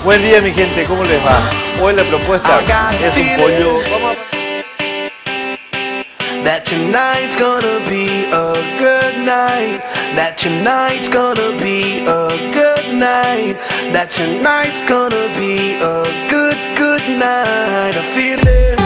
Buen día, mi gente, ¿cómo les va? Hoy la propuesta es un pollo. Vamos a... That tonight's gonna be a good night. That tonight's gonna be a good night. That tonight's gonna be a good night. I feel it.